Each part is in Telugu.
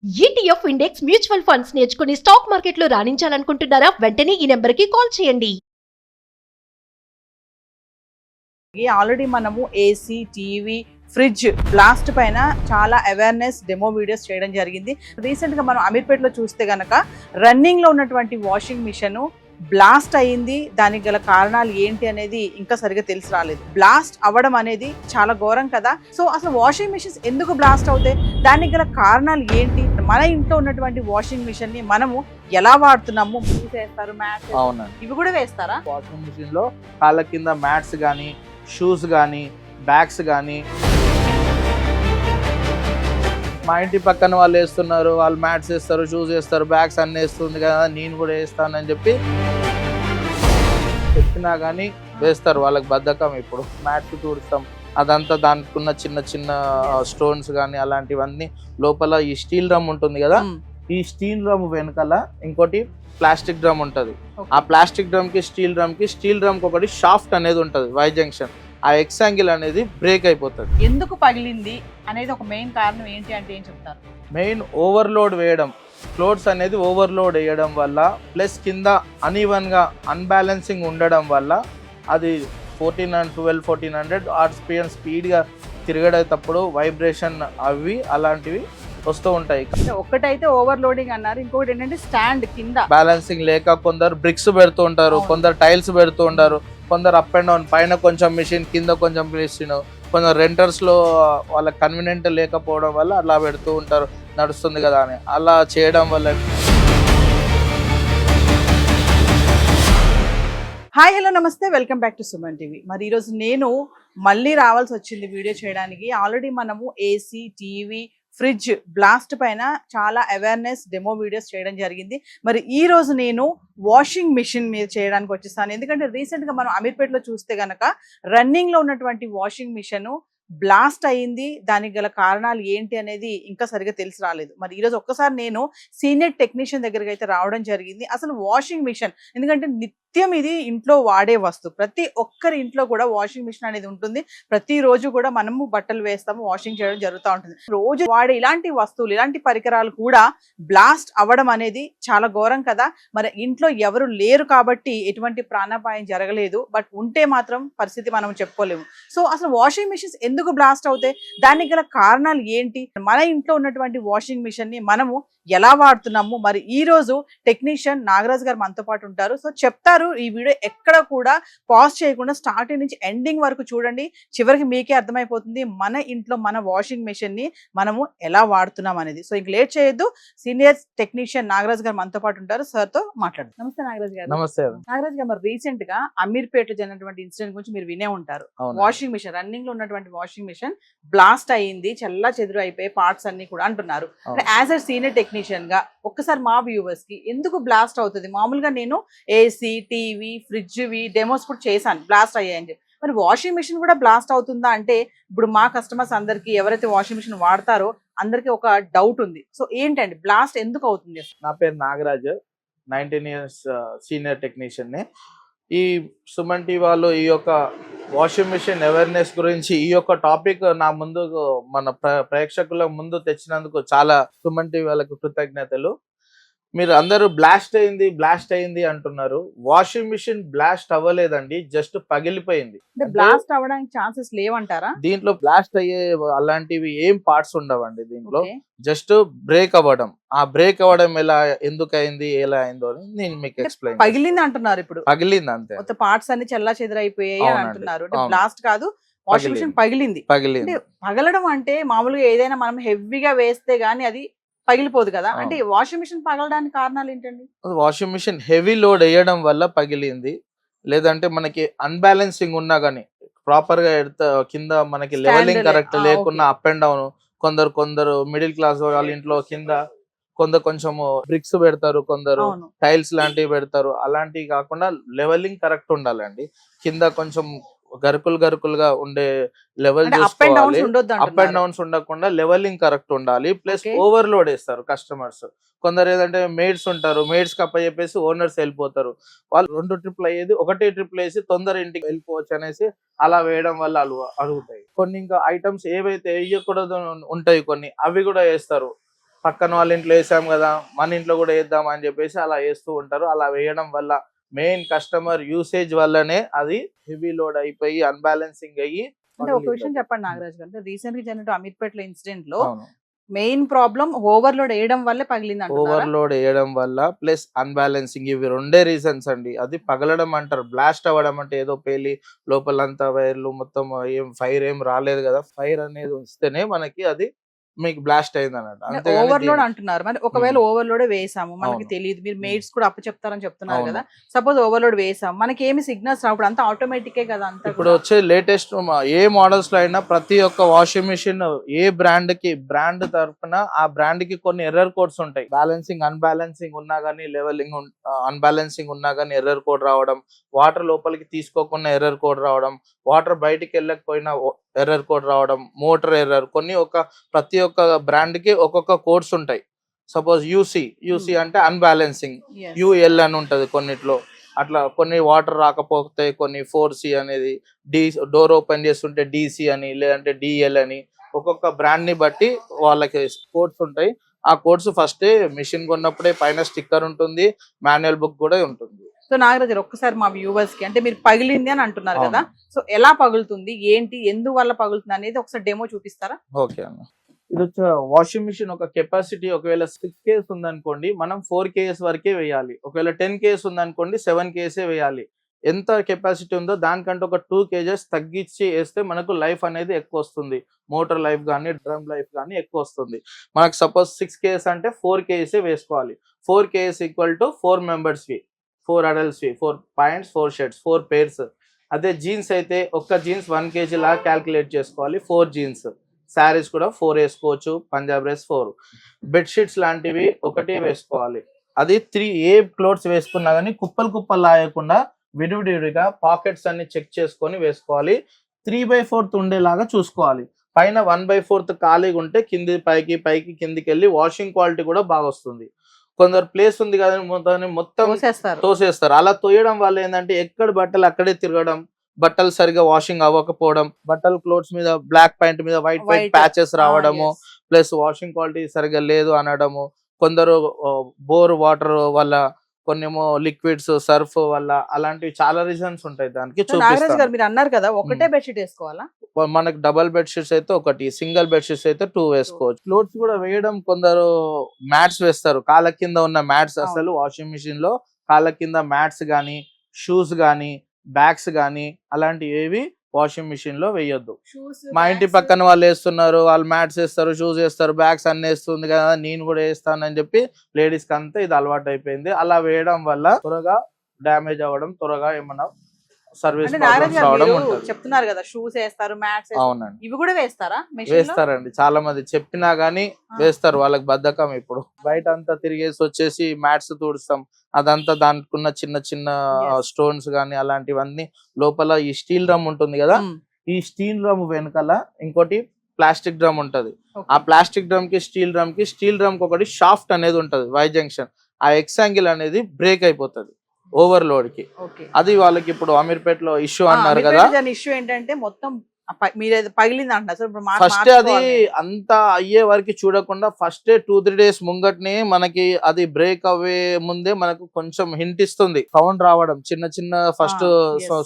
ఈటీఎఫ్ ఇండెక్స్ మ్యూచువల్ ఫండ్స్ నేర్చుకుని స్టాక్ మార్కెట్లో రాణించాలనుకుంటున్నారా? వెంటనే ఈ నెంబర్కి కాల్ చేయండి. ఆల్రెడీ మనము ఏసీ, టీవీ, ఫ్రిడ్జ్ బ్లాస్ట్ పైన చాలా అవేర్నెస్ డెమో వీడియోస్ చేయడం జరిగింది. రీసెంట్గా మనం అమీర్పేటలో చూస్తే గనక రన్నింగ్లో ఉన్నటువంటి వాషింగ్ మిషన్ బ్లాస్ట్ అయ్యింది. దానికి గల కారణాలు ఏంటి అనేది ఇంకా సరిగా తెలిసి రాలేదు. బ్లాస్ట్ అవ్వడం అనేది చాలా ఘోరం కదా. సో అసలు వాషింగ్ మిషన్స్ ఎందుకు బ్లాస్ట్ అవుతాయి, దానికి గల కారణాలు ఏంటి, మన ఇంట్లో ఉన్నటువంటి వాషింగ్ మిషన్ ని మనము ఎలా వాడుతున్నాము? వేస్తారు మ్యాట్స్, ఇవి కూడా వేస్తారా? వాషింగ్ మిషన్ లో కాళ్ళ కింద మ్యాట్స్ కానీ, షూస్ కానీ, బ్యాగ్స్ కానీ, మా ఇంటి పక్కన వాళ్ళు వేస్తున్నారు, వాళ్ళు మ్యాట్స్ వేస్తారు, షూస్ వేస్తారు, బ్యాగ్స్ అన్నీ వేస్తుంది కదా, నేను కూడా వేస్తానని చెప్పి చెప్పినా కానీ వేస్తారు. వాళ్ళకి బద్ధకం. ఇప్పుడు మ్యాట్స్ తుడుస్తాం, అదంతా దానికి ఉన్న చిన్న చిన్న స్టోన్స్ కానీ అలాంటివన్నీ లోపల ఈ స్టీల్ డ్రమ్ ఉంటుంది కదా, ఈ స్టీల్ డ్రమ్ వెనకాల ఇంకోటి ప్లాస్టిక్ డ్రమ్ ఉంటుంది. ఆ ప్లాస్టిక్ డ్రమ్ కి స్టీల్ డ్రమ్ కి ఒకటి షాఫ్ట్ అనేది ఉంటుంది, వై జంక్షన్. ఆ ఎక్సాంగిల్ అనేది బ్రేక్ అయిపోతుంది. ఎందుకు పగిలింది అనేది ఒక మెయిన్ కారణం ఏంటి అంటే ఏం చెప్తారు? మెయిన్ ఓవర్లోడ్ వేయడం, క్లోత్స్ అనేది ఓవర్లోడ్ వేయడం వల్ల, ప్లస్ కింద అన్ఈవన్గా అన్బ్యాలెన్సింగ్ ఉండడం వల్ల అది 1400 ఆర్పిఎం స్పీడ్గా తిరగడేటప్పుడు వైబ్రేషన్ అవి అలాంటివి వస్తూ ఉంటాయి. ఒకటైతే ఓవర్లోడింగ్ అన్నారు, ఇంకొకటి ఏంటంటే స్టాండ్ కింద బ్యాలెన్సింగ్ లేక కొందరు బ్రిక్స్ పెడుతూ ఉంటారు, కొందరు టైల్స్ పెడుతూ ఉంటారు, కొందరు అప్ అండ్ డౌన్, పైన కొంచెం మిషన్ కింద కొంచెం మిషన్, కొందరు రెంటర్స్లో వాళ్ళకి కన్వీనియంట్ లేకపోవడం వల్ల అలా పెడుతూ ఉంటారు, నడుస్తుంది కదా అని. అలా చేయడం వల్ల హాయ్ హలో నమస్తే, welcome back to Suman TV. మరి ఈరోజు నేను మళ్ళీ రావాల్సి వచ్చింది వీడియో చేయడానికి. ఆల్రెడీ మనము ఏసీ, టీవీ, ఫ్రిడ్జ్ బ్లాస్ట్ పైన చాలా అవేర్నెస్ డెమో వీడియోస్ చేయడం జరిగింది. మరి ఈ రోజు నేను వాషింగ్ మిషన్ మీద చేయడానికి వచ్చేసాను. ఎందుకంటే రీసెంట్గా మనం అమీర్పేటలో చూస్తే గనక రన్నింగ్లో ఉన్నటువంటి వాషింగ్ మిషన్ బ్లాస్ట్ అయ్యింది. దానికి గల కారణాలు ఏంటి అనేది ఇంకా సరిగా తెలిసి రాలేదు. మరి ఈరోజు ఒక్కసారి నేను సీనియర్ టెక్నీషియన్ దగ్గరికి అయితే రావడం జరిగింది. అసలు వాషింగ్ మిషన్ ఎందుకంటే నిత్యం ఇది ఇంట్లో వాడే వస్తువు, ప్రతి ఒక్కరి ఇంట్లో కూడా వాషింగ్ మిషన్ అనేది ఉంటుంది. ప్రతిరోజు కూడా మనము బట్టలు వేస్తాము, వాషింగ్ చేయడం జరుగుతూ ఉంటుంది. రోజు వాడే ఇలాంటి వస్తువులు, ఇలాంటి పరికరాలు కూడా బ్లాస్ట్ అవ్వడం అనేది చాలా ఘోరం కదా. మరి ఇంట్లో ఎవరు లేరు కాబట్టి ఎటువంటి ప్రాణాపాయం జరగలేదు, బట్ ఉంటే మాత్రం పరిస్థితి మనం చెప్పుకోలేము. సో అసలు వాషింగ్ మిషన్స్ ఎందుకు బ్లాస్ట్ అవుతాయి, దానికి గల కారణాలు ఏంటి, మన ఇంట్లో ఉన్నటువంటి వాషింగ్ మిషన్ ని మనము ఎలా వాడుతున్నాము? మరి ఈ రోజు టెక్నీషియన్ నాగరాజ్ గారు మనతో పాటు ఉంటారు. సో చెప్తారు. ఈ వీడియో ఎక్కడ కూడా పాజ్ చేయకుండా స్టార్టింగ్ నుంచి ఎండింగ్ వరకు చూడండి, చివరికి మీకే అర్థమైపోతుంది మన ఇంట్లో మన వాషింగ్ మెషిన్ ని మనము ఎలా వాడుతున్నాం అనేది. సో ఇంక లేట్ చేయొద్దు, సీనియర్ టెక్నీషియన్ నాగరాజ్ గారు మనతో పాటు ఉంటారు, సార్ తో మాట్లాడు. నమస్తే నాగరాజ్ గారు. నమస్తే నాగరాజ్ గారు, మరి రీసెంట్ గా అమీర్పేట జరిగినటువంటి ఇన్సిడెంట్ గురించి మీరు వినే ఉంటారు. వాషింగ్ మిషన్, రన్నింగ్ లో ఉన్నటువంటి వాషింగ్ మిషన్ బ్లాస్ట్ అయ్యింది, చల్లా చెదురు అయిపోయి పార్ట్స్ అన్ని కూడా అంటున్నారు. యాజ్ అ సీనియర్ టెక్నీషియన్ గా ఒక్కసారి మా వ్యూవర్స్ కి ఎందుకు బ్లాస్ట్ అవుతుంది? మామూలుగా నేను ఏసీ, టీవీ, ఫ్రిడ్జ్ డెమోస్ కూడా చేశాను, బ్లాస్ట్ అయ్యాయని చెప్పి. మరి వాషింగ్ మిషన్ కూడా బ్లాస్ట్ అవుతుందా అంటే ఇప్పుడు మా కస్టమర్స్ అందరికి, ఎవరైతే వాషింగ్ మిషన్ వాడతారో అందరికి ఒక డౌట్ ఉంది. సో ఏంటండి బ్లాస్ట్ ఎందుకు అవుతుంది? నా పేరు నాగరాజ్, 19 years సీనియర్ టెక్నీషియన్. ఈ సుమన్ టీవీ వాళ్ళు ఈ యొక్క వాషింగ్ మిషన్ అవేర్నెస్ గురించి ఈ యొక్క టాపిక్ నా ముందు మన ప్రేక్షకుల ముందు తెచ్చినందుకు చాలా సుమన్ టీవీ వాళ్ళకు కృతజ్ఞతలు. మీరు అందరూ బ్లాస్ట్ అయింది అంటున్నారు. వాషింగ్ మిషన్ బ్లాస్ట్ అవ్వలేదండి, జస్ట్ పగిలిపోయింది. బ్లాస్ట్ అవ్వడానికి ఛాన్సెస్ లేవంటారా? దీంట్లో బ్లాస్ట్ అయ్యే అలాంటివి ఏం పార్ట్స్ ఉండవండి. దీంట్లో జస్ట్ బ్రేక్ అవ్వడం. ఆ బ్రేక్ అవ్వడం ఎందుకు అయింది, ఎలా అయిందో అని నేను మీకు ఎక్స్ప్లెయిన్. పగిలింది అంటున్నారు, ఇప్పుడు పగిలింది అంతే, మొత్తం పార్ట్స్ అన్ని చల్లా చెదరైపోయాయి అని అంటున్నారు. బ్లాస్ట్ కాదు, వాషింగ్ మిషన్ పగిలింది. పగలడం అంటే మామూలుగా ఏదైనా మనం హెవీగా వేస్తే గానీ అది పగిలిపోదు కదా, అంటే వాషింగ్ మిషన్ పగలడానికి కారణాలు ఏంటండి? వాషింగ్ మిషన్ హెవీ లోడ్ వేయడం వల్ల పగిలింది, లేదంటే మనకి అన్బ్యాలెన్సింగ్ ఉన్నా గానీ ప్రాపర్ గా కింద మనకి లెవెలింగ్ కరెక్ట్ లేకున్నా అప్ అండ్ డౌన్, కొందరు మిడిల్ క్లాస్ వాళ్ళ ఇంట్లో కింద కొంచెం బ్రిక్స్ పెడతారు, కొందరు టైల్స్ లాంటివి పెడతారు. అలాంటివి కాకుండా లెవెలింగ్ కరెక్ట్ ఉండాలండి. కింద కొంచెం గరుకులుగా ఉండే లెవెల్ చూసుకోవాలి, అప్ అండ్ డౌన్స్ ఉండకుండా లెవెలింగ్ కరెక్ట్ ఉండాలి. ప్లస్ ఓవర్లోడ్ వేస్తారు కస్టమర్స్. కొందరు ఏదంటే మేడ్స్ ఉంటారు, మేడ్స్ కప్ప చెప్పేసి ఓనర్స్ వెళ్ళిపోతారు. వాళ్ళు 2 ట్రిప్లు అయ్యేది ఒకటే ట్రిప్లు వేసి తొందర ఇంటికి వెళ్ళిపోవచ్చు అనేసి అలా వేయడం వల్ల అరుగుతాయి. కొన్ని ఇంకా ఐటమ్స్ ఏవైతే వేయకూడదు ఉంటాయి కొన్ని, అవి కూడా వేస్తారు. పక్కన వాళ్ళ ఇంట్లో వేసాం కదా మన ఇంట్లో కూడా వేద్దాం అని చెప్పేసి అలా వేస్తూ ఉంటారు. అలా వేయడం వల్ల మెయిన్ కస్టమర్ యూసేజ్ వల్లనే అది హెవీ లోడ్ అయిపోయి అన్బ్యాలెన్సింగ్ అయ్యి. అంటే ఒక విషయం చెప్పండి నాగరాజ్ గారు, అంటే రీసెంట్ గా జరిగిన అమీర్పేటలో ఇన్సిడెంట్ లో అవును, మెయిన్ ప్రాబ్లం ఓవర్లోడ్ వేయడం వల్లే పగిలింది అంటున్నారా? ఓవర్లోడ్ వేయడం వల్ల ప్లస్ అన్బ్యాలెన్సింగ్, ఇవి రెండే రీజన్స్ అండి. అది పగలడం అంటారు, బ్లాస్ట్ అవ్వడం అంటే ఏదో పేలి లోపలంతా వైర్లు మొత్తం ఏం ఫైర్ ఏం రాలేదు కదా, ఫైర్ అనేది వస్తేనే మనకి అది మీకు బ్లాస్ట్ అయింది అన్నట్టు. ఓవర్లోడ్ అంటున్నారు, మరి ఒకవేళ ఓవర్లోడ్ వేసాము మనకి అవును. తెలియదు, మీరు మెయిడ్స్ కూడా అప్పు చెప్తారని చెప్తున్నారు అవును. కదా, సపోజ్ ఓవర్లోడ్ వేసాము మనకి ఏమి సిగ్నల్స్ రావు, అంతా ఆటోమేటిక్ కదా అంతా ఇప్పుడు వచ్చే లేటెస్ట్ ఏ మోడల్స్ లో అయినా ప్రతి ఒక్క వాషింగ్ మిషన్ ఏ బ్రాండ్ తరఫున ఆ బ్రాండ్ కి కొన్ని ఎర్రర్ కోడ్స్ ఉంటాయి. బ్యాలెన్సింగ్ అన్బ్యాలెన్సింగ్ ఉన్నా గానీ, లెవెలింగ్ అన్బ్యాలెన్సింగ్ ఉన్నా గానీ ఎర్రర్ కోడ్ రావడం, వాటర్ లోపలికి తీసుకోకుండా ఎర్రర్ కోడ్ రావడం, వాటర్ బయటికి వెళ్ళకపోయినా ఎర్రర్ కోడ్ రావడం, మోటార్ ఎర్రర్, ప్రతి ఒక్క బ్రాండ్ కి ఒక్కొక్క కోడ్స్ ఉంటాయి. సపోజ్ యూసీ అంటే అన్బ్యాలెన్సింగ్, యూఎల్ అని ఉంటది కొన్నిట్లో. అట్లా కొన్ని వాటర్ రాకపోతే కొన్ని 4C అనేది, డోర్ ఓపెన్ చేస్తుంటే DC అని, లేదంటే DL అని, ఒక్కొక్క బ్రాండ్ ని బట్టి వాళ్ళకి కోడ్స్ ఉంటాయి. ఆ కోడ్స్ ఫస్టే మిషన్ కొన్నప్పుడే పైన స్టిక్కర్ ఉంటుంది, మాన్యువల్ బుక్ కూడా ఉంటుంది. సో నాగరాజ్ గారు ఒక్కసారి మా వ్యూవర్స్ కి, అంటే మీరు పగిలింది అని అంటున్నారు కదా, సో ఎలా పగులుతుంది, ఏంటి, ఎందువల్ల పగులుతుంది అనేది ఒకసారి డెమో చూపిస్తారా? ఓకే అన్న, ఇది వచ్చి వాషింగ్ మిషన్ ఒక కెపాసిటీ ఒకవేళ 6 kgs ఉందనుకోండి, మనం 4 kgs వరకే వేయాలి. ఒకవేళ 10 kgs ఉందనుకోండి 7 kgs వేయాలి. ఎంత కెపాసిటీ ఉందో దానికంటే ఒక 2 kgs తగ్గించి వేస్తే మనకు లైఫ్ అనేది ఎక్కువ వస్తుంది. మోటార్ లైఫ్ కానీ, డ్రమ్ లైఫ్ కానీ ఎక్కువ వస్తుంది. మనకు సపోజ్ 6 kgs అంటే 4 kgs వేసుకోవాలి. 4 kgs ఈక్వల్ టు 4 మెంబర్స్కి, 4 అడల్ట్స్కి, 4 పాయింట్స్, 4 షర్ట్స్, 4 పేర్స్. అదే జీన్స్ అయితే ఒక్క జీన్స్ 1 kg లాగా క్యాల్కులేట్ చేసుకోవాలి. 4 జీన్స్. శారీస్ కూడా 4 వేసుకోవచ్చు, పంజాబ్ డ్రెస్ 4. బెడ్షీట్స్ లాంటివి 1 వేసుకోవాలి. అది 3 ఏ క్లోత్స్ వేసుకున్నా కానీ కుప్పలు లాయకుండా విడివిడిగా పాకెట్స్ అన్ని చెక్ చేసుకొని వేసుకోవాలి. 3/4 ఉండేలాగా చూసుకోవాలి. పైన 1/4 ఖాళీగా ఉంటే కింది పైకి కిందికి వెళ్ళి వాషింగ్ క్వాలిటీ కూడా బాగా వస్తుంది. కొందరు ప్లేస్ ఉంది కదా మొత్తం తోసేస్తారు. అలా తోయడం వల్ల ఏంటంటే ఎక్కడ బట్టలు అక్కడే తిరగడం, బట్టలు సరిగా వాషింగ్ అవ్వకపోవడం, బట్టలు క్లోత్స్ మీద బ్లాక్ పాయింట్ మీద వైట్ ప్యాచెస్ రావడము, ప్లస్ వాషింగ్ క్వాలిటీ సరిగా లేదు అనడము. కొందరు బోర్ వాటర్ వల్ల, కొన్నేమో లిక్విడ్స్, సర్ఫ్ వల్ల, అలాంటివి చాలా రీజన్స్ ఉంటాయి దానికి. చూపిస్తాను. మీరు అన్నారు కదా ఒకటే బెడ్షీట్ వేసుకోవాలా? మనకి డబల్ బెడ్షీట్స్ అయితే 1, సింగిల్ బెడ్షీట్స్ అయితే 2 వేసుకోవచ్చు. క్లోత్స్ కూడా వేయడం, కొందరు మ్యాట్స్ వేస్తారు, కాళ్ళ కింద ఉన్న మ్యాట్స్. అసలు వాషింగ్ మిషన్ లో కాళ్ళ కింద మ్యాట్స్ గానీ, షూస్ గానీ, బ్యాగ్స్ గానీ అలాంటివి ఏవి వాషింగ్ మిషన్ లో వేయొద్దు. మా ఇంటి పక్కన వాళ్ళు వేస్తున్నారు, వాళ్ళు మ్యాట్స్ వేస్తారు, షూస్ వేస్తారు, బ్యాగ్స్ అన్ని వేస్తుంది కదా, నేను కూడా వేస్తానని చెప్పి లేడీస్ కి అంతా ఇది అలవాటు అయిపోయింది. అలా వేయడం వల్ల త్వరగా డ్యామేజ్ అవ్వడం, త్వరగా ఏమన్నా సర్వీస్ చెప్తున్నారు కదా, షూస్ వేస్తారు, మ్యాట్స్. అవునండి, ఇవి కూడా వేస్తారా? వేస్తారండి, చాలా మంది చెప్పినా గానీ వేస్తారు. వాళ్ళకి బద్ధకం. ఇప్పుడు బయట అంతా తిరిగేసి వచ్చేసి మ్యాట్స్ తుడుస్తాం, అదంతా దానికున్న చిన్న స్టోన్స్ గానీ అలాంటివన్నీ లోపల ఈ స్టీల్ డ్రమ్ ఉంటుంది కదా, ఈ స్టీల్ డ్రమ్ వెనకాల ఇంకోటి ప్లాస్టిక్ డ్రమ్ ఉంటది. ఆ ప్లాస్టిక్ డ్రమ్ కి స్టీల్ డ్రమ్ కి ఒకటి షాఫ్ట్ అనేది ఉంటది, వై జంక్షన్. ఆ ఎక్సాంగిల్ అనేది బ్రేక్ అయిపోతుంది ఓవర్లోడ్ కి. అది వాళ్ళకి ఇప్పుడు అమీర్పేటలో ఇష్యూ అన్నారు కదా, ఇష్యూ ఏంటంటే మొత్తం పగిలింది అంటారు. ఫస్ట్ అది అంతా అయ్యే వరకు చూడకుండా ఫస్ట్ 2-3 days ముంగట్నే మనకి అది బ్రేక్ అవ్వే ముందే మనకు కొంచెం హింట్ ఇస్తుంది. సౌండ్ రావడం, చిన్న ఫస్ట్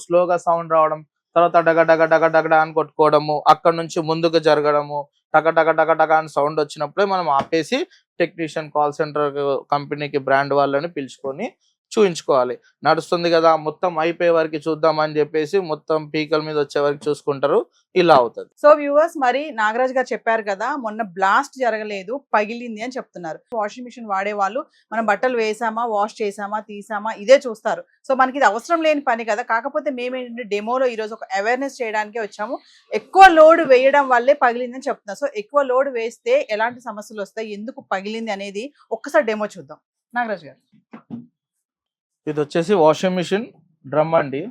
స్లోగా సౌండ్ రావడం, తర్వాత డగ అని కొట్టుకోవడము, అక్కడ నుంచి ముందుకు జరగడము, టక అని సౌండ్ వచ్చినప్పుడే మనం ఆపేసి టెక్నీషియన్, కాల్ సెంటర్ కంపెనీకి బ్రాండ్ వాళ్ళని పిలుచుకొని చూయించుకోవాలి. నడుస్తుంది కదా, మొత్తం అయిపోయే వరకు చూద్దామని చెప్పేసి మొత్తం పీకల మీద వచ్చే వరకు చూసుకుంటారు, ఇలా అవుతుంది. సో వ్యూవర్స్, మరి నాగరాజ్ గారు చెప్పారు కదా, మొన్న బ్లాస్ట్ జరగలేదు, పగిలింది అని చెప్తున్నారు. వాషింగ్ మిషన్ వాడే వాళ్ళు మనం బట్టలు వేసామా, వాష్ చేసామా, తీసామా ఇదే చూస్తారు. సో మనకి ఇది అవసరం లేని పని కదా. కాకపోతే మేమేంటంటే డెమోలో ఈరోజు ఒక అవేర్నెస్ చేయడానికే వచ్చాము. ఎక్కువ లోడ్ వేయడం వల్లే పగిలిందని చెప్తున్నారు. సో ఎక్కువ లోడ్ వేస్తే ఎలాంటి సమస్యలు వస్తాయి, ఎందుకు పగిలింది అనేది ఒక్కసారి డెమో చూద్దాం. నాగరాజ్ గారు, ఇది వచ్చేసి వాషింగ్ మిషన్ డ్రమ్ అండి.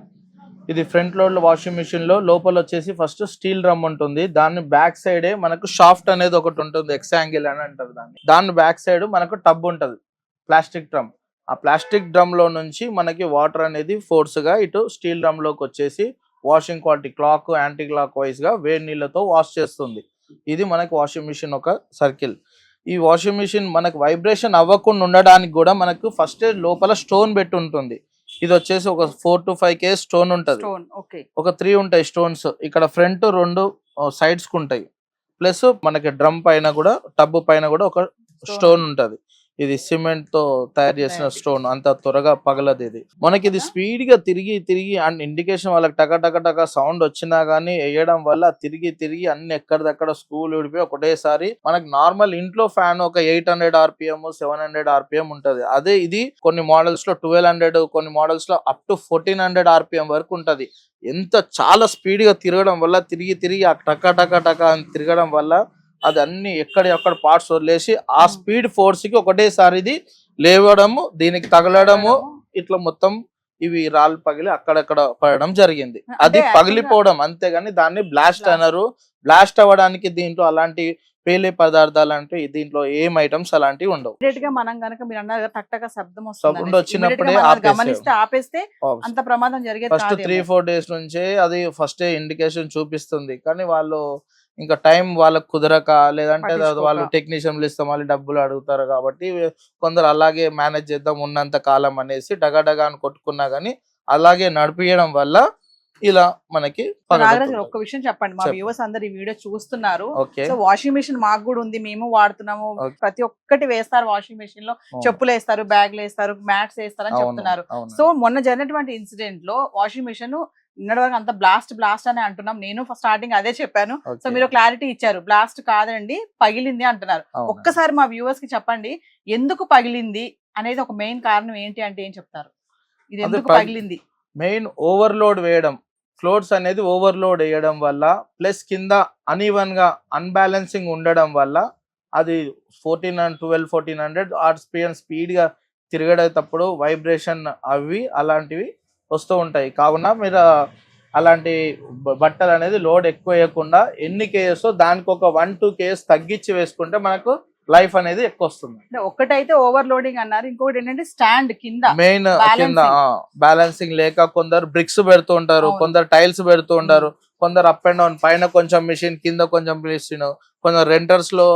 ఇది ఫ్రంట్ లోడ్ వాషింగ్ మిషన్ లో లోపల వచ్చేసి ఫస్ట్ స్టీల్ డ్రమ్ ఉంటుంది. దాని బ్యాక్ సైడే మనకు షాఫ్ట్ అనేది ఒకటి ఉంటుంది, ఎక్సాంగిల్ అని అంటారు దాన్ని. దాని బ్యాక్ సైడ్ మనకు టబ్ ఉంటుంది, ప్లాస్టిక్ డ్రమ్. ఆ ప్లాస్టిక్ డ్రమ్ లో నుంచి మనకి వాటర్ అనేది ఫోర్స్ గా ఇటు స్టీల్ డ్రమ్ లోకి వచ్చేసి washing quality clock anti clock wise గా వేడి నీళ్ళతో వాష్ చేస్తుంది. ఇది మనకి వాషింగ్ మిషన్ ఒక సర్కిల్. ఈ వాషింగ్ మిషన్ మనకు వైబ్రేషన్ అవ్వకుండా ఉండడానికి కూడా మనకు ఫస్ట్ లోపల స్టోన్ పెట్టి ఉంటుంది. ఇది వచ్చేసి ఒక 4 to 5 కేస్ స్టోన్ ఉంటది. ఒక 3 ఉంటాయి స్టోన్స్. ఇక్కడ ఫ్రంట్ 2 సైడ్స్ కు ఉంటాయి. ప్లస్ మనకి డ్రమ్ పైన కూడా టబ్ పైన కూడా ఒక స్టోన్ ఉంటది. ఇది సిమెంట్ తో తయారు చేసిన స్టోన్, అంత త్వరగా పగలదు. ఇది మనకి ఇది స్పీడ్ గా తిరిగి అండ్ ఇండికేషన్ వాళ్ళకి టక సౌండ్ వచ్చినా గానీ వేయడం వల్ల తిరిగి అన్ని ఎక్కడిదక్కడ స్కూల్ విడిపోయి ఒకటేసారి మనకి నార్మల్ ఇంట్లో ఫ్యాన్ ఒక 800 RPM 700 RPM ఉంటది. అదే ఇది కొన్ని మోడల్స్ లో 1200, కొన్ని మోడల్స్ లో అప్ టు 1400 RPM వరకు ఉంటది. ఎంత చాలా స్పీడ్ గా తిరగడం వల్ల తిరిగి ఆ టక అని తిరగడం వల్ల అది అన్ని ఎక్కడ పార్ట్స్ వదిలేసి ఆ స్పీడ్ ఫోర్స్ కి ఒకటేసారి ఇది లేవడము, దీనికి తగలడము, ఇట్లా మొత్తం ఇవి రాళ్ళు పగిలి అక్కడక్కడ పడడం జరిగింది. అది పగిలిపోవడం అంతేగాని దాన్ని బ్లాస్ట్ అన్నారు. బ్లాస్ట్ అవ్వడానికి దీంట్లో అలాంటి పేలే పదార్థాలు అంటే దీంట్లో ఏం ఐటమ్స్ అలాంటివి ఉండవు. మనం గనక మీరు అన్నారు టక్ శబ్దం సౌండ్ వచ్చినప్పుడే ఆపేస్తే అంత ప్రమాదం జరిగేది. ఫస్ట్ 3-4 డేస్ నుంచే అది ఫస్ట్ ఇండికేషన్ చూపిస్తుంది. కానీ వాళ్ళు ఇంకా టైం వాళ్ళకు కుదరక, లేదంటే వాళ్ళు టెక్నీషియన్లు ఇస్తాం వాళ్ళు డబ్బులు అడుగుతారు కాబట్టి కొందరు అలాగే మేనేజ్ చేద్దాం ఉన్నంత కాలం అనేసి డగడగా అని కొట్టుకున్నా గానీ అలాగే నడిపియడం వల్ల ఇలా మనకి. ఒక్క విషయం చెప్పండి, మా వ్యూవర్స్ అందరు ఈ వీడియో చూస్తున్నారు. సో వాషింగ్ మిషన్ మాకు కూడా ఉంది, మేము వాడుతున్నాము. ప్రతి ఒక్కటి వేస్తారు వాషింగ్ మిషన్ లో, చెప్పులు వేస్తారు, బ్యాగ్లు వేస్తారు, మ్యాట్స్ వేస్తారు అని చెప్తున్నారు. సో మొన్న జరిగినటువంటి ఇన్సిడెంట్ లో వాషింగ్ మిషన్ నిన్నటి వరకు అంత బ్లాస్ట్ అని అంటున్నాం. నేను స్టార్టింగ్ అదే చెప్పాను. సో మీరు క్లారిటీ ఇచ్చారు, బ్లాస్ట్ కాదండి పగిలింది అంటున్నారు. ఒక్కసారి మా వ్యూవర్స్ కి చెప్పండి ఎందుకు పగిలింది అనేది, ఒక మెయిన్ కారణం ఏంటి అంటే ఏం చెప్తారు? ఇది ఎందుకు పగిలింది? మెయిన్ ఓవర్లోడ్ వేయడం, ఫ్లోర్స్ అనేది ఓవర్లోడ్ వేయడం వల్ల, ప్లస్ కింద అన్ఈవెన్ గా అన్బ్యాలెన్సింగ్ ఉండడం వల్ల అది 1400 RPM స్పీడ్ గా తిరగడేటప్పుడు వైబ్రేషన్ అవి అలాంటివి వస్తూ ఉంటాయి. కావున మీరు అలాంటి బట్టలు అనేది లోడ్ ఎక్కువ వేయకుండా ఎన్ని కేజెస్ దానికి ఒక 1-2 కేజెస్ తగ్గించి వేసుకుంటే మనకు లైఫ్ అనేది ఎక్కువ వస్తుంది. ఒకటైతే ఓవర్లోడింగ్ అన్నారు, ఇంకొకటి ఏంటంటే స్టాండ్ కింద మెయిన్ కింద బ్యాలెన్సింగ్ లేక కొందరు బ్రిక్స్ పెడుతూ ఉంటారు, కొందరు టైల్స్ పెడుతూ ఉంటారు, కొందరు అప్ అండ్ డౌన్ పైన కొంచెం మిషన్ కింద కొంచెం మిషన్, కొందరు రెంటర్స్ లో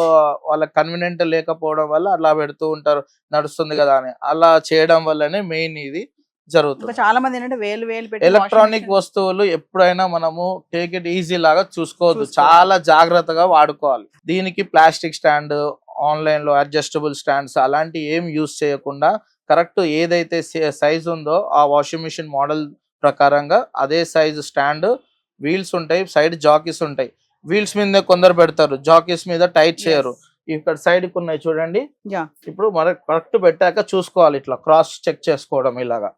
వాళ్ళకి కన్వీనియంట్ లేకపోవడం వల్ల అలా పెడుతూ ఉంటారు, నడుస్తుంది కదా అని. అలా చేయడం వల్లనే మెయిన్ ఇది జరుగుతుంది. చాలా మంది ఏంటంటే వేలు పెట్టి ఎలక్ట్రానిక్ వస్తువులు ఎప్పుడైనా మనము టేక్ ఇట్ ఈజీ లాగా చూసుకోవద్దు, చాలా జాగ్రత్తగా వాడుకోవాలి. దీనికి ప్లాస్టిక్ స్టాండ్, ఆన్లైన్ లో అడ్జస్టబుల్ స్టాండ్స్ అలాంటి ఏం యూజ్ చేయకుండా కరెక్ట్ ఏదైతే సైజ్ ఉందో ఆ వాషింగ్ మిషన్ మోడల్ ప్రకారంగా అదే సైజ్ స్టాండ్, వీల్స్ ఉంటాయి, సైడ్ జాకీస్ ఉంటాయి. వీల్స్ మీద కొందరు పెడతారు, జాకీస్ మీద టైట్ చేయరు. ఇక్కడ సైడ్ కు ఉన్నాయి చూడండి. ఇప్పుడు మనకు కరెక్ట్ పెట్టాక చూసుకోవాలి, ఇట్లా క్రాస్ చెక్ చేసుకోవడం, ఇలాగా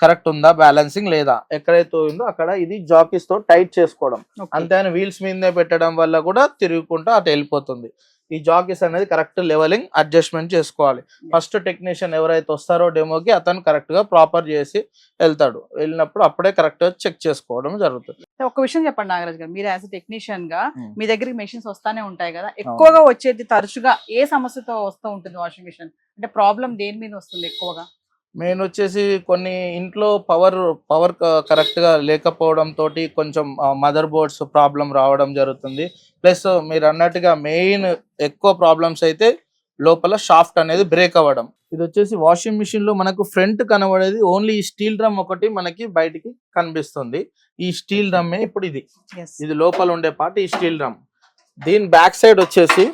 కరెక్ట్ ఉందా బ్యాలెన్సింగ్ లేదా, ఎక్కడైతే ఉందో అక్కడ ఇది జాకీస్ తో టైట్ చేసుకోవడం. అంతేగాని వీల్స్ మీదే పెట్టడం వల్ల కూడా తిరుగుకుంటూ అటు వెళ్ళిపోతుంది. ఈ జాకీస్ అనేది కరెక్ట్ లెవెలింగ్ అడ్జస్ట్మెంట్ చేసుకోవాలి. ఫస్ట్ టెక్నీషియన్ ఎవరైతే వస్తారో డెమోకి అతను కరెక్ట్ గా ప్రాపర్ చేసి వెళ్తాడు. వెళ్ళినప్పుడు అప్పుడే కరెక్ట్ గా చెక్ చేసుకోవడం జరుగుతుంది. ఒక విషయం చెప్పండి నాగరాజ్ గారు, మీరు యాజ్ టెక్నీషియన్ గా మీ దగ్గరికి మెషిన్స్ వస్తానే ఉంటాయి కదా, ఎక్కువగా వచ్చేది తరచుగా ఏ సమస్యతో వస్తూ ఉంటుంది వాషింగ్ మిషన్? అంటే ప్రాబ్లం దేని మీద వస్తుంది ఎక్కువగా? మెయిన్ వచ్చేసి కొన్ని ఇంట్లో పవర్ కరెక్ట్ గా లేకపోవడం తోటి కొంచెం మదర్ బోర్డ్స్ ప్రాబ్లం రావడం జరుగుతుంది. ప్లస్ మీరు అన్నట్టుగా మెయిన్ ఎక్కువ ప్రాబ్లమ్స్ అయితే లోపల షాఫ్ట్ అనేది బ్రేక్ అవ్వడం. ఇది వచ్చేసి వాషింగ్ మిషన్ లో మనకు ఫ్రంట్ కనబడేది ఓన్లీ ఈ స్టీల్ డ్రమ్ ఒకటి మనకి బయటికి కనిపిస్తుంది. ఈ స్టీల్ డ్రమ్ ఇప్పుడు ఇది లోపల ఉండే పార్ట్ ఈ స్టీల్ డ్రమ్. దీని బ్యాక్ సైడ్ వచ్చేసి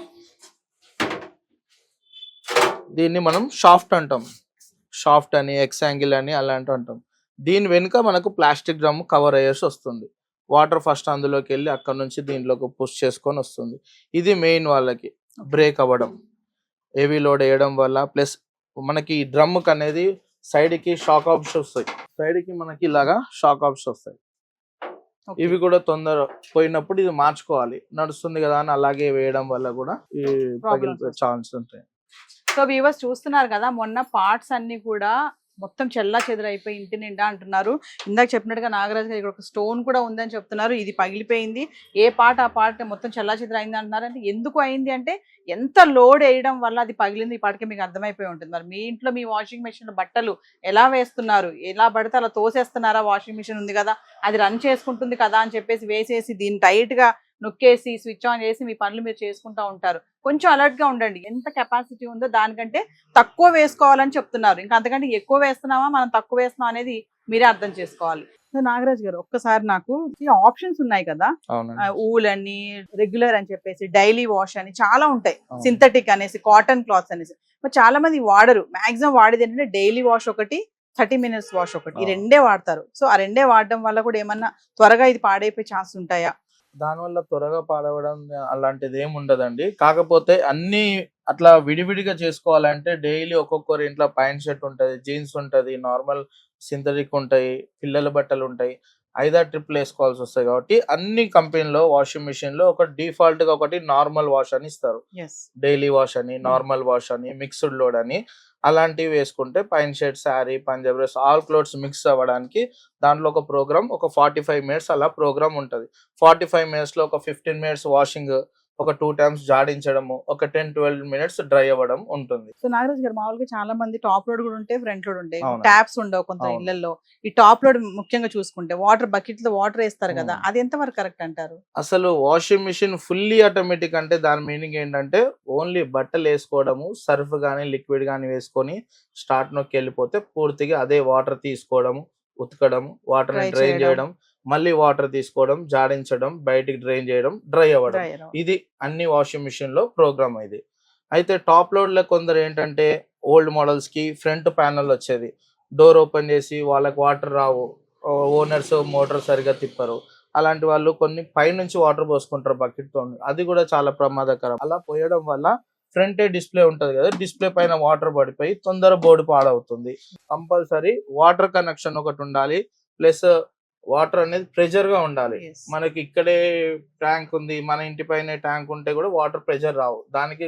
దీన్ని మనం షాఫ్ట్ అంటాం, షాఫ్ట్ అని, ఎక్స్ యాంగిల్ అని అలాంటి అంటాం. దీని వెనుక మనకు ప్లాస్టిక్ డ్రమ్ కవర్ అయ్యేసి వస్తుంది. వాటర్ ఫస్ట్ అందులోకి వెళ్ళి అక్కడ నుంచి దీంట్లోకి పుష్ చేసుకొని వస్తుంది. ఇది మెయిన్ వాళ్ళకి బ్రేక్ అవ్వడం, హెవీ లోడ్ వేయడం వల్ల. ప్లస్ మనకి ఈ డ్రమ్ కి అనేది సైడ్ కి షాక్ ఆప్స్ వస్తాయి, సైడ్ కి మనకి ఇలాగా షాక్ ఆప్స్ వస్తాయి. ఇవి కూడా తొందర పోయినప్పుడు ఇది మార్చుకోవాలి, నడుస్తుంది కదా అని అలాగే వేయడం వల్ల కూడా ఈ పగిలిపోయే ఛాన్స్ ఉంటాయి. సో వ్యూవర్స్ చూస్తున్నారు కదా, మొన్న పార్ట్స్ అన్ని కూడా మొత్తం చెల్లా చెదరైపోయి ఇంటి నిండా అంటున్నారు. ఇందాక చెప్పినట్టుగా నాగరాజ్ గారు ఇక్కడ ఒక స్టోన్ కూడా ఉందని చెప్తున్నారు. ఇది పగిలిపోయింది, ఏ పార్ట్ ఆ పార్ట్ మొత్తం చెల్లా చెదర అయింది అంటున్నారు. అంటే ఎందుకు అయింది అంటే ఎంత లోడ్ వేయడం వల్ల అది పగిలింది. ఇప్పటికే మీకు అర్థమైపోయి ఉంటుంది. మరి మీ ఇంట్లో మీ వాషింగ్ మిషన్ బట్టలు ఎలా వేస్తున్నారు, ఎలా పడితే అలా తోసేస్తున్నారా? వాషింగ్ మిషన్ ఉంది కదా, అది రన్ చేసుకుంటుంది కదా అని చెప్పేసి వేసేసి దీన్ని టైట్ గా నొక్కేసి స్విచ్ ఆన్ చేసి మీ పనులు మీరు చేసుకుంటా ఉంటారు. కొంచెం అలర్ట్ గా ఉండండి. ఎంత కెపాసిటీ ఉందో దానికంటే తక్కువ వేసుకోవాలని చెప్తున్నారు. ఇంకా అంతకంటే ఎక్కువ వేస్తున్నామా మనం తక్కువ వేస్తున్నాం అనేది మీరే అర్థం చేసుకోవాలి. సో నాగరాజ్ గారు, ఒక్కసారి నాకు ఈ ఆప్షన్స్ ఉన్నాయి కదా, ఊల్ అని, రెగ్యులర్ అని చెప్పేసి, డైలీ వాష్ అని చాలా ఉంటాయి, సింథటిక్ అనేసి, కాటన్ క్లాత్స్ అనేసి. మరి చాలా మంది వాడరు. మాక్సిమం వాడేది ఏంటంటే డైలీ వాష్ ఒకటి, 30 minutes వాష్ ఒకటి, ఈ రెండే వాడతారు. సో ఆ రెండే వాడడం వల్ల కూడా ఏమన్నా త్వరగా ఇది పాడైపోయే ఛాన్స్ ఉంటాయా? దానివల్ల త్వరగా పాడవడం అలాంటిది ఏమి ఉండదండి. కాకపోతే అన్ని అట్లా విడివిడిగా చేసుకోవాలంటే డైలీ ఒక్కొక్కరు ఇంట్లో ప్యాంట్ షర్ట్ ఉంటది, జీన్స్ ఉంటది, నార్మల్ సింథటిక్ ఉంటాయి, పిల్లల బట్టలు ఉంటాయి, 5-6 ట్రిప్లు వేసుకోవాల్సి వస్తాయి. కాబట్టి అన్ని కంపెనీలో వాషింగ్ మిషన్ లో ఒక డిఫాల్ట్ గా ఒకటి నార్మల్ వాష్ అని ఇస్తారు, డైలీ వాష్ అని, నార్మల్ వాష్ అని, మిక్స్డ్ లోడ్ అని. అలాంటివి వేసుకుంటే pine shirt, sari, Punjab dress, all clothes mix అవ్వడానికి దాంట్లో ఒక ప్రోగ్రామ్, ఒక 45 minutes అలా ప్రోగ్రామ్ ఉంటుంది. 45 minutes లో ఒక 15 minutes వాషింగ్, ఒక 2 times జాడించడము, ఒక 10-12 minutes డ్రై అవ్వడం ఉంటుంది. సో నాగరాజ్ గారు, మామూలుగా చాలా మంది టాప్ లోడ్ కూడా ఉంటాయి, ఫ్రంట్ లోడ్ ఉంటాయి, ట్యాప్స్ ఉండవు కొంత ఇళ్లలో. ఈ టాప్ లోడ్ ముఖ్యంగా చూసుకుంటే వాటర్ బకెట్ లో వాటర్ వేస్తారు కదా, అది ఎంత వరకు కరెక్ట్ అంటారు? అసలు వాషింగ్ మిషన్ ఫుల్లీ ఆటోమేటిక్ అంటే దాని మీనింగ్ ఏంటంటే ఓన్లీ బట్టలు వేసుకోవడము, సర్ఫ్ గానీ లిక్విడ్ గానీ వేసుకొని స్టార్ట్ నొక్కి వెళ్ళిపోతే పూర్తిగా అదే వాటర్ తీసుకోవడము, ఉతకడం, వాటర్ డ్రైన్ చేయడం, మళ్ళీ వాటర్ తీసుకోవడం, జాడించడం, బయటికి డ్రైన్ చేయడం, డ్రై అవ్వడం. ఇది అన్ని వాషింగ్ మిషన్ లో ప్రోగ్రామ్ ఇది. అయితే టాప్ లోడ్ లో కొందరు ఏంటంటే ఓల్డ్ మోడల్స్ కి ఫ్రంట్ ప్యానల్ వచ్చేది, డోర్ ఓపెన్ చేసి వాళ్ళకి వాటర్ రావు, ఓనర్స్ మోటార్ సరిగా తిప్పరు, అలాంటి వాళ్ళు కొన్ని పైనుంచి వాటర్ పోసుకుంటారు బకెట్ తో. అది కూడా చాలా ప్రమాదకరం. అలా పోయడం వల్ల ఫ్రంట్ డిస్ప్లే ఉంటది కదా, డిస్ప్లే పైన వాటర్ పడిపోయి తొందర బోర్డు పాడవుతుంది. కంపల్సరీ వాటర్ కనెక్షన్ ఒకటి ఉండాలి, ప్లస్ వాటర్ అనేది ప్రెషర్ గా ఉండాలి. మనకి ఇక్కడే ట్యాంక్ ఉంది, మన ఇంటి పైన ట్యాంక్ ఉంటే కూడా వాటర్ ప్రెషర్ రావు. దానికి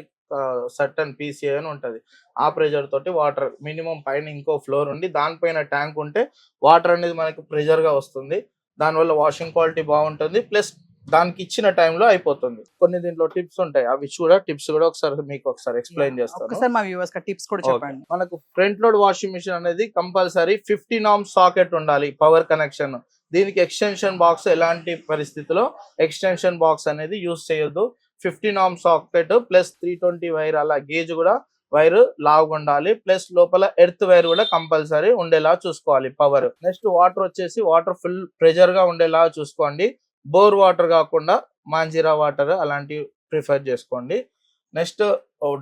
సర్టన్ PCI అని ఉంటది, ఆ ప్రెషర్ తోటి వాటర్ మినిమం పైన ఇంకో ఫ్లోర్ ఉండి దానిపైన ట్యాంక్ ఉంటే వాటర్ అనేది మనకి ప్రెషర్ గా వస్తుంది. దానివల్ల వాషింగ్ క్వాలిటీ బాగుంటుంది, ప్లస్ దానికి ఇచ్చిన టైంలో అయిపోతుంది. కొన్ని దీంట్లో టిప్స్ ఉంటాయి, అవి టిప్స్ కూడా ఒకసారి మీకు ఎక్స్ప్లెయిన్ చేస్తాను. మనకు ఫ్రంట్ లోడ్ వాషింగ్ మిషన్ అనేది కంపల్సరీ 50 norm సాకెట్ ఉండాలి, పవర్ కనెక్షన్. దీనికి ఎక్స్టెన్షన్ బాక్స్ ఎలాంటి పరిస్థితిలో ఎక్స్టెన్షన్ బాక్స్ అనేది యూజ్ చేయొద్దు. 50 norm సాకెట్ ప్లస్ 320 వైర్, అలా గేజ్ కూడా వైర్ లావుగా ఉండాలి, ప్లస్ లోపల ఎర్త్ వైర్ కూడా కంపల్సరీ ఉండేలా చూసుకోవాలి పవర్. నెక్స్ట్ వాటర్ వచ్చేసి వాటర్ ఫుల్ ప్రెషర్ గా ఉండేలా చూసుకోండి. బోర్ వాటర్ కాకుండా మాంజీరా వాటర్ అలాంటివి ప్రిఫర్ చేసుకోండి. నెక్స్ట్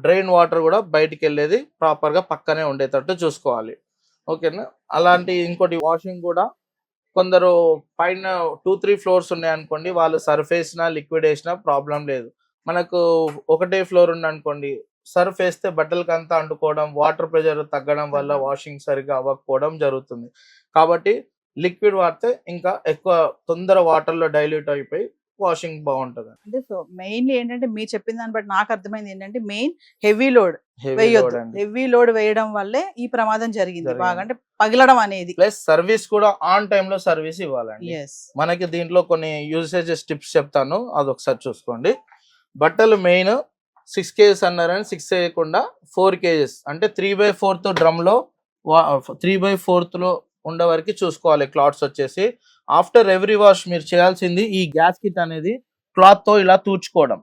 డ్రైన్ వాటర్ కూడా బయటికి వెళ్ళేది ప్రాపర్ గా పక్కనే ఉండేటట్టు చూసుకోవాలి. ఓకేనా? అలాంటి ఇంకోటి వాషింగ్ కూడా కొందరు పైన 2-3 floors ఉన్నాయి అనుకోండి, వాళ్ళు సర్ఫ్ వేసినా లిక్విడ్ వేసినా ప్రాబ్లం లేదు. మనకు ఒకటే ఫ్లోర్ ఉంది అనుకోండి, సర్ఫ్ వేస్తే బట్టలకి అంతా అంటుకోవడం, వాటర్ ప్రెషర్ తగ్గడం వల్ల వాషింగ్ సరిగ్గా అవ్వకపోవడం జరుగుతుంది. కాబట్టి లిక్విడ్ వాడితే ఇంకా ఎక్కువ తొందర వాటర్ లో డైల్యూట్ అయిపోయి వాషింగ్ బాగుంటది. అంటే సో మెయిన్లీ ఏంటంటే మీరు చెప్పిన దాన్ని బట్టి నాకు అర్థమైంది ఏంటంటే మెయిన్ హెవీ లోడ్ వేయొద్దు. హెవీ లోడ్ వేయడం వల్లే ఈ ప్రమాదం జరిగింది బాగా, అంటే పగిలడం అనేది. ప్లస్ సర్వీస్ కూడా ఆన్ టైమ్ లో సర్వీస్ ఇవ్వాలండి. మనకి దీంట్లో కొన్ని యూసేజెస్ టిప్స్ చెప్తాను, అది ఒకసారి చూసుకోండి. బట్టలు మెయిన్ 6 kgs అన్నారని 6 వేయకుండా 4 kgs అంటే 3/4 డ్రమ్ లో 3/4 లో ఉండే వరకు చూసుకోవాలి. క్లాత్స్ వచ్చేసి ఆఫ్టర్ ఎవ్రీ వాష్ మీరు చేయాల్సింది ఈ గ్యాస్ కిట్ అనేది క్లాత్ తో ఇలా తూడ్చుకోవడం.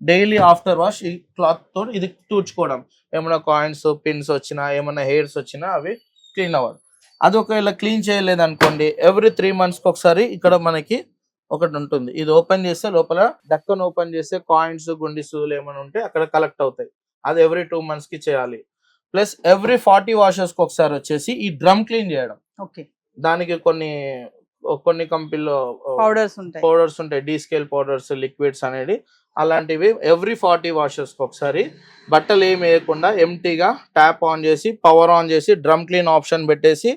డైలీ ఆఫ్టర్ వాష్ ఈ క్లాత్ తో ఇది తూడ్చుకోవడం. ఏమైనా కాయిన్స్, పిన్స్ వచ్చినా, ఏమైనా హెయిర్స్ వచ్చినా అవి క్లీన్ అవ్వదు. అది ఒకవేళ క్లీన్ చేయలేదు అనుకోండి, ఎవ్రీ 3 months ఒకసారి ఇక్కడ మనకి ఒకటి ఉంటుంది, ఇది ఓపెన్ చేస్తే లోపల డక్కన్ ఓపెన్ చేస్తే కాయిన్స్, గుండిసులు ఏమైనా ఉంటే అక్కడ కలెక్ట్ అవుతాయి. అది ఎవ్రీ 2 months కి చేయాలి. ప్లస్ ఎవ్రీ 40 washes కి ఒకసారి వచ్చేసి ఈ డ్రమ్ క్లీన్ చేయడం. దానికి కొన్ని కంపెనీలో పౌడర్స్ ఉంటాయి, డీస్కేల్ పౌడర్స్, లిక్విడ్స్ అనేది. అలాంటివి ఎవ్రీ 40 washes కి ఒకసారి బట్టలు ఏమి వేయకుండా ఎంటీగా ట్యాప్ ఆన్ చేసి, పవర్ ఆన్ చేసి, డ్రమ్ క్లీన్ ఆప్షన్ పెట్టేసి,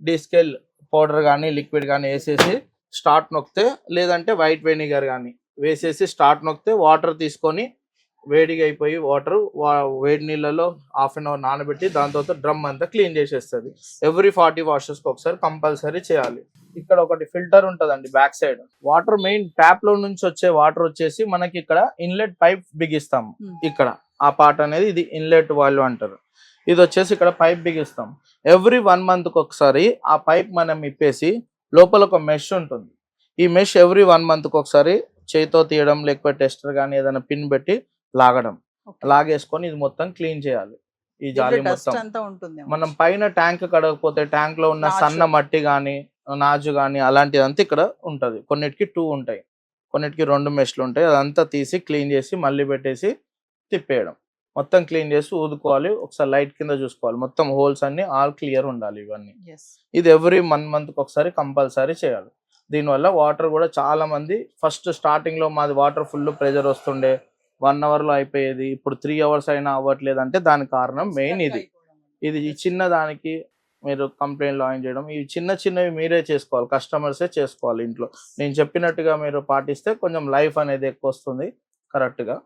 డీస్కేల్ పౌడర్ కానీ లిక్విడ్ కానీ వేసేసి స్టార్ట్ నొక్కితే, లేదంటే వైట్ వెనిగర్ కానీ వేసేసి స్టార్ట్ నొక్కితే వాటర్ తీసుకొని వేడిగా అయిపోయి వాటర్ వేడి నీళ్ళలో ½ an hour నానబెట్టి దాని తర్వాత డ్రమ్ అంతా క్లీన్ చేసేస్తుంది. ఎవ్రీ 40 washes కి ఒకసారి కంపల్సరీ చేయాలి. ఇక్కడ ఒకటి ఫిల్టర్ ఉంటదండి back side. Water main tap లో నుంచి వచ్చే వాటర్ వచ్చేసి మనకి ఇక్కడ ఇన్లెట్ పైప్ బిగిస్తాము. ఇక్కడ ఆ పార్ట్ అనేది ఇది ఇన్లెట్ వాల్వ్ అంటారు. ఇది వచ్చేసి ఇక్కడ పైప్ బిగిస్తాం. ఎవ్రీ 1 month కి ఒకసారి ఆ పైప్ మనం ఇప్పేసి లోపల ఒక మెష్ ఉంటుంది. ఈ మెష్ ఎవ్రీ 1 month కి ఒకసారి చేతితో తీయడం, లేకపోతే టెస్టర్ కానీ ఏదైనా పిన్ పెట్టి లాగడం. లాగేసుకొని ఇది మొత్తం క్లీన్ చేయాలి. ఈ జాలి డస్ట్ మొత్తం అంతా ఉంటుంది. మనం పైన ట్యాంక్ కడగకపోతే ట్యాంక్ లో ఉన్న సన్న మట్టి గానీ నాజు గానీ అలాంటిదంతా ఇక్కడ ఉంటది. కొన్నిటికి 2 ఉంటాయి, కొన్నిటికి 2 మెష్లు ఉంటాయి. అదంతా తీసి క్లీన్ చేసి మళ్ళీ పెట్టేసి తిప్పేయడం. మొత్తం క్లీన్ చేసి ఊదుకోవాలి. ఒకసారి లైట్ కింద చూసుకోవాలి. మొత్తం హోల్స్ అన్ని ఆల్ క్లియర్ ఉండాలి. ఇవన్నీ ఇది ఎవ్రీ 1 month ఒకసారి కంపల్సరీ చేయాలి. దీనివల్ల వాటర్ కూడా చాలా మంది ఫస్ట్ స్టార్టింగ్ లో మాది వాటర్ ఫుల్ ప్రెజర్ వస్తుండే 1 hour లో అయిపోయేది, ఇప్పుడు 3 hours అయినా అవ్వట్లేదు అంటే దానికి కారణం మెయిన్ ఇది ఈ చిన్న దానికి మీరు కంప్లైంట్ లాంచ్ చేయడం. ఇవి చిన్నవి మీరే చేసుకోవాలి, కస్టమర్సే చేసుకోవాలి ఇంట్లో. నేను చెప్పినట్టుగా మీరు పాటిస్తే కొంచెం లైఫ్ అనేది ఎక్కువ వస్తుంది, కరెక్ట్ గా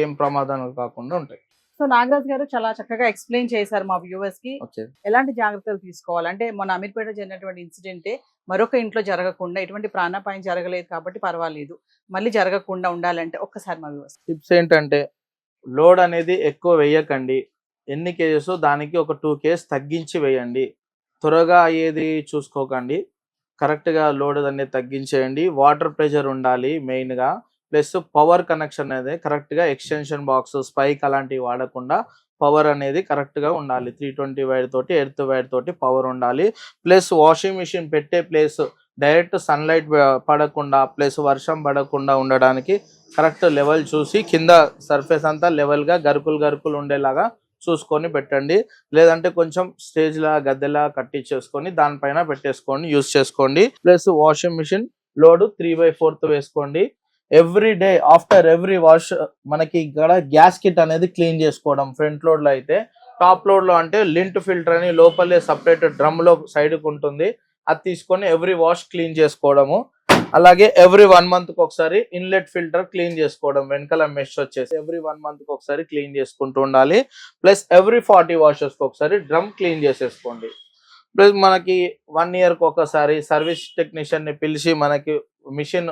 ఏం ప్రమాదాలు కాకుండా ఉంటాయి. సో నాగరాజ్ గారు చాలా చక్కగా ఎక్స్ప్లెయిన్ చేశారు మా వ్యూవర్స్ కి ఎలాంటి జాగ్రత్తలు తీసుకోవాలి. అంటే మన అమీర్పేట జరిగినటువంటి ఇన్సిడెంటే మరొక ఇంట్లో జరగకుండా, ఎటువంటి ప్రాణాపాయం జరగలేదు కాబట్టి పర్వాలేదు, మళ్ళీ జరగకుండా ఉండాలంటే ఒక్కసారి మా వ్యూవర్స్ టిప్స్ ఏంటంటే, లోడ్ అనేది ఎక్కువ వేయకండి. ఎన్ని కేజెస్ దానికి ఒక 2 kgs తగ్గించి వేయండి. త్వరగా అయ్యేది చూసుకోకండి, కరెక్ట్ గా లోడ్ అనేది తగ్గించేయండి. వాటర్ ప్రెషర్ ఉండాలి మెయిన్ గా, ప్లస్ పవర్ కనెక్షన్ అనేది కరెక్ట్ గా ఎక్స్టెన్షన్ బాక్స్ స్పైక్ అలాంటివి వాడకుండా పవర్ అనేది కరెక్ట్ గా ఉండాలి. 320 వైర్ తోటి ఎర్త్ వైర్ తోటి పవర్ ఉండాలి. ప్లస్ వాషింగ్ మిషన్ పెట్టే ప్లేస్ డైరెక్ట్ సన్లైట్ పడకుండా ప్లస్ వర్షం పడకుండా ఉండడానికి కరెక్ట్ లెవెల్ చూసి కింద సర్ఫేస్ అంతా లెవెల్ గా గరుకులు ఉండేలాగా చూసుకొని పెట్టండి. లేదంటే కొంచెం స్టేజ్ లా గద్దెలా కట్టించేసుకొని దానిపైన పెట్టేసుకోండి, యూస్ చేసుకోండి. ప్లస్ వాషింగ్ మిషన్ లోడ్ 3/4 వేసుకోండి. Every day after every wash మనకి ఇక్కడ గ్యాస్ కిట్ అనేది క్లీన్ చేసుకోవడం. ఫ్రంట్ లోడ్ లో అయితే, టాప్ లోడ్ లో అంటే లింట్ ఫిల్టర్ అని లోపలే సపరేట్ డ్రమ్ లో సైడ్ కు ఉంటుంది, అది తీసుకొని ఎవ్రీ వాష్ క్లీన్ చేసుకోవడము. అలాగే ఎవ్రీ 1 month ఒకసారి ఇన్లెట్ ఫిల్టర్ క్లీన్ చేసుకోవడం. వెనకాల మెష్ వచ్చేసి ఎవ్రీ 1 month ఒకసారి క్లీన్ చేసుకుంటూ ఉండాలి. ప్లస్ ఎవ్రీ 40 washes ఒకసారి డ్రమ్ క్లీన్ చేసేసుకోండి. ప్లస్ మనకి 1 year ఒకసారి సర్వీస్ టెక్నీషియన్ ని పిలిచి మనకి మిషన్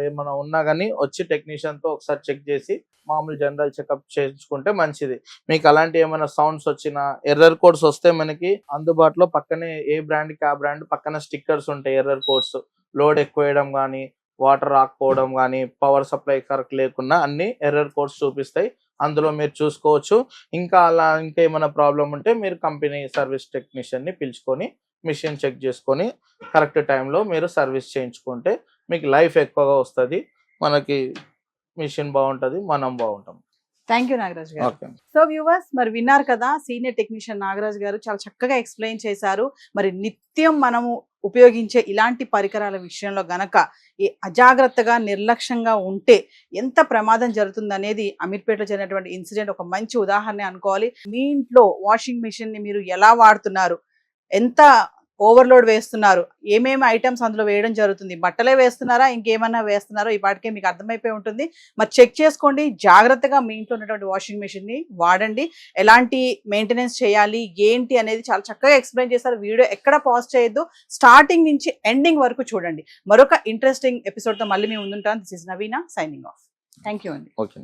ఏమైనా ఉన్నా కానీ వచ్చి టెక్నీషియన్ తో ఒకసారి చెక్ చేసి మామూలు జనరల్ చెకప్ చేయించుకుంటే మంచిది. మీకు అలాంటి ఏమైనా సౌండ్స్ వచ్చినా, ఎర్రర్ కోడ్స్ వస్తే మనకి అందుబాటులో పక్కనే ఏ బ్రాండ్ కి ఆ బ్రాండ్ పక్కన స్టిక్కర్స్ ఉంటాయి. ఎర్రర్ కోడ్స్ లోడ్ ఎక్కువ వేయడం కానీ, వాటర్ రాకపోవడం కానీ, పవర్ సప్లై కరెక్ట్ లేకున్నా అన్ని ఎర్రర్ కోడ్స్ చూపిస్తాయి, అందులో మీరు చూసుకోవచ్చు. ఇంకా ఏమైనా ప్రాబ్లం ఉంటే మీరు కంపెనీ సర్వీస్ టెక్నీషియన్ ని పిలుచుకొని మిషన్ చెక్ చేసుకొని కరెక్ట్ టైంలో మీరు సర్వీస్ చేయించుకుంటే మీకు లైఫ్ ఎక్కువగా వస్తుంది, మనకి మిషన్ బాగుంటది, మనం బాగుంటాం. థ్యాంక్ యూ నాగరాజ్ గారు. సో వ్యూవర్స్, మరి విన్నారు కదా, సీనియర్ టెక్నీషియన్ నాగరాజ్ గారు చాలా చక్కగా ఎక్స్ప్లెయిన్ చేశారు. మరి నిత్యం మనము ఉపయోగించే ఇలాంటి పరికరాల విషయంలో గనక ఈ అజాగ్రత్తగా నిర్లక్ష్యంగా ఉంటే ఎంత ప్రమాదం జరుగుతుంది అనేది అమీర్పేటలో జరిగినటువంటి ఇన్సిడెంట్ ఒక మంచి ఉదాహరణ అనుకోవాలి. మీ ఇంట్లో వాషింగ్ మిషన్ ని మీరు ఎలా వాడుతున్నారు, ఎంత ఓవర్లోడ్ వేస్తున్నారు, ఏమేమి ఐటమ్స్ అందులో వేయడం జరుగుతుంది, బట్టలే వేస్తున్నారా ఇంకేమన్నా వేస్తున్నారో ఈ పాటికే మీకు అర్థమైపోయి ఉంటుంది. మరి చెక్ చేసుకోండి, జాగ్రత్తగా మీ ఇంట్లో ఉన్నటువంటి వాషింగ్ మెషిన్ ని వాడండి. ఎలాంటి మెయింటెనెన్స్ చేయాలి ఏంటి అనేది చాలా చక్కగా ఎక్స్ప్లెయిన్ చేస్తారు. వీడియో ఎక్కడ పాజ్ చేయొద్దు, స్టార్టింగ్ నుంచి ఎండింగ్ వరకు చూడండి. మరొక ఇంట్రెస్టింగ్ ఎపిసోడ్ తో మళ్ళీ మేము ముందుంటాం. This is Naveena signing off. Thank you అండి. ఓకే.